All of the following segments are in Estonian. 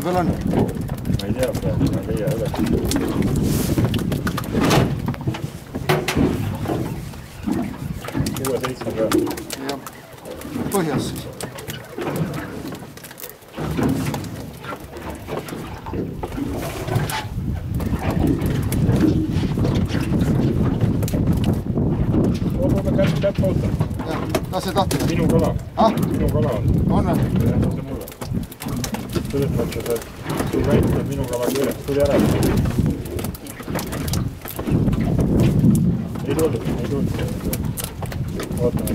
peal on? Ma ei tea praegu, ma ei leia üles. Kuue 7 peal. Jah, põhjas siis. Käpp oota. Jah, lase tahti. Minu kala. Minu kala on. On või? Jah, see mulle. Selles mõttes, et sul väitab minu kala keeles. Tuli ära. Ei tulnud. Ootame.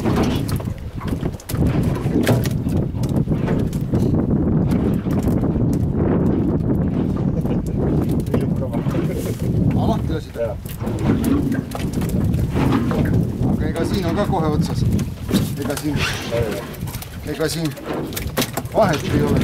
Lahti lasid? Jah. Aga ega siin on ka kohe otsas. Ega siin vahet ei ole.